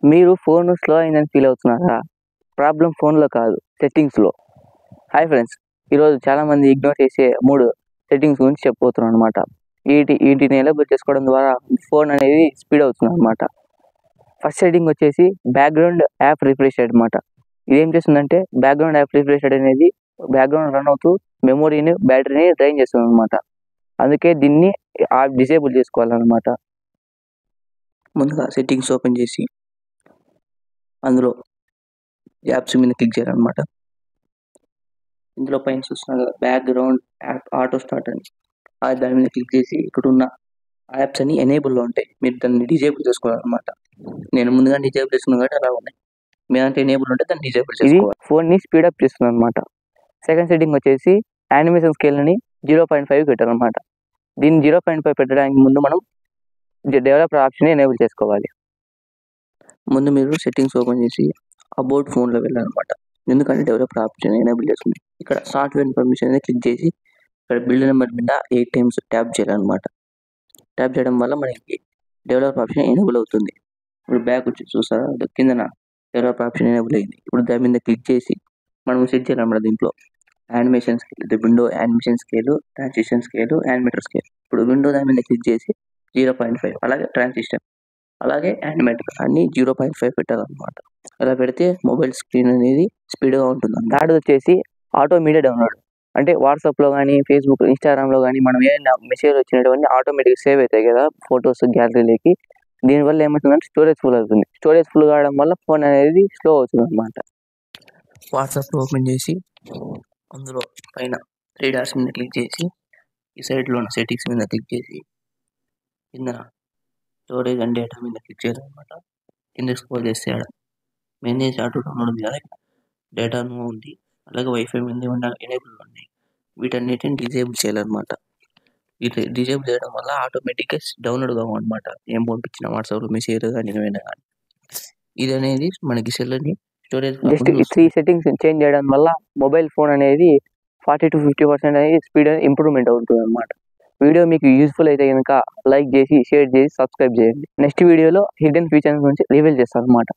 మీరు phone slow అయిందని feel అవుతున్నారా? ప్రాబ్లం ఫోన్‌లో కాదు, సెట్టింగ్స్‌లో. Hi friends! ఈరోజు చాలామంది ఇగ్నోర్ చేసే 3 సెట్టింగ్స్ గురించి చెప్పబోతున్నాను అనమాట. వీటిని ఎనేబుల్ చేసుకోవడం ద్వారా ఫోన్ అనేది స్పీడ్ అవుతుందన్నమాట. ఫస్ట్ సెట్టింగ్ వచ్చేసి బ్యాక్‌గ్రౌండ్ యాప్ రిఫ్రెష్ అనమాట. ఇదేం చేస్తుందంటే బ్యాక్‌గ్రౌండ్ యాప్ రిఫ్రెష్ అనేది బ్యాక్‌గ్రౌండ్ రన్ అవుతూ మెమొరీని, బ్యాటరీని డ్రైన్ చేస్తుందన్నమాట. అందుకే దీన్ని డిసేబుల్ చేసుకోవాలన్నమాట. ముందుగా సెట్టింగ్స్ ఓపెన్ చేసి అందులో యాప్స్ మీద క్లిక్ చేయాలన్నమాట. ఇందులో పైన చూస్తున్నారు కదా బ్యాక్‌గ్రౌండ్ యాప్ ఆటో స్టార్ట్ అని. దాని మీద క్లిక్ చేసి ఇక్కడ ఉన్న యాప్స్ అన్ని ఎనేబుల్‌లో ఉంటాయి. మీరు దాన్ని డిజేబుల్ చేసుకోవాలన్నమాట. నేను ముందుగా డిజేబుల్ చేసుకున్నాను కాబట్టి అలా ఉన్నాయి. మీ దాంట్లో ఎనేబుల్ ఉంటే దాన్ని డిజేబుల్ చేసుకోవాలి. ఇది ఫోన్ని స్పీడప్ చేస్తుందన్నమాట. సెకండ్ సెట్టింగ్ వచ్చేసి యానిమేషన్ స్కేల్‌ని 0.5 పెట్టాలన్నమాట. దీన్ని 0.5 పెట్టడానికి ముందు మనం డెవలపర్ ఆప్షన్ ఎనేబుల్ చేసుకోవాలి. ముందు మీరు సెట్టింగ్స్ ఓపెన్ చేసి అబౌట్ ఫోన్లో వెళ్ళాలన్నమాట. ఎందుకంటే డెవలపర్ ఆప్షన్ ఎనేబుల్ చేసుకుంది. ఇక్కడ సాఫ్ట్వేర్ ఇన్ఫర్మేషన్ అనేది క్లిక్ చేసి ఇక్కడ బిల్డ్ నెంబర్ మీద 8 టైమ్స్ ట్యాప్ చేయాలన్నమాట. ట్యాప్ చేయడం వల్ల మనకి డెవలపర్ ఆప్షన్ ఎనేబుల్ అవుతుంది. ఇప్పుడు బ్యాక్ వచ్చి చూసారా కిందన డెవలపర్ ఆప్షన్ ఎనేబుల్ అయింది. ఇప్పుడు దాని మీద క్లిక్ చేసి మనం సెట్ చేయాలన్నమాట. దీంట్లో animation scale, window animation scale, transition scale, animator scale. ఇప్పుడు విండో దాని మీద క్లిక్ చేసి 0.5 అలాగే ట్రాన్సిషన్ అలాగే యానిమేటర్ అన్ని 0.5 పెట్టాలన్నమాట. అలా పెడితే మొబైల్ స్క్రీన్ అనేది స్పీడ్గా ఉంటుంది. థర్డ్ వచ్చేసి ఆటో మీడియా డౌన్లోడ్. అంటే వాట్సాప్లో కానీ, ఫేస్బుక్, ఇన్స్టాగ్రామ్లో కానీ మనం ఏదైనా మెసేజ్ వచ్చినటువంటి ఆటోమేటిక్గా సేవ్ అవుతాయి కదా ఫొటోస్ గ్యాలరీలోకి. దీనివల్ల ఏమవుతుందంటే స్టోరేజ్ ఫుల్ అవుతుంది. స్టోరేజ్ ఫుల్ కావడం వల్ల ఫోన్ అనేది స్లో అవుతుంది అనమాట. వాట్సాప్ ఓపెన్ చేసి అందులో పైన 3 డాట్స్ మీద క్లిక్ చేసి ఈ సైడ్లో ఉన్న సెట్టింగ్స్ మీద క్లిక్ చేసి కింద స్టోరేజ్ అండ్ డేటా మీద క్లిక్ చేయాలన్నమాట. కింద స్క్రోల్ చేస్తే మేనేజ్ ఆటో డౌన్లోడ్ ఉంది కదా, డేటాను ఉంది, అలాగే వైఫై మీద ఎనేబుల్ ఉన్నాయి. వీటన్నిటిని డిజేబుల్ చేయాలన్నమాట. ఇది డిజేబుల్ చేయడం వల్ల ఆటోమేటిక్గా డౌన్లోడ్ కావన్నమాట. ఏం పంపించిన వాట్సాప్లో మెసేజ్ కానీ ఏమైనా కానీ. ఇది అనేది మనకి సెల్ని స్టోరేజ్ జస్ట్ ఈ 3 సెట్టింగ్స్ చేంజ్ చేయడం వల్ల మొబైల్ ఫోన్ అనేది 40 to 50% అనేది స్పీడ్ ఇంప్రూవ్మెంట్ అవుతుంది అనమాట. వీడియో మీకు యూస్ఫుల్ అయితే కనుక లైక్ చేసి, షేర్ చేసి, సబ్స్క్రైబ్ చేయండి. నెక్స్ట్ వీడియోలో హిడెన్ ఫీచర్స్ గురించి రివీల్ చేస్తాను అనమాట.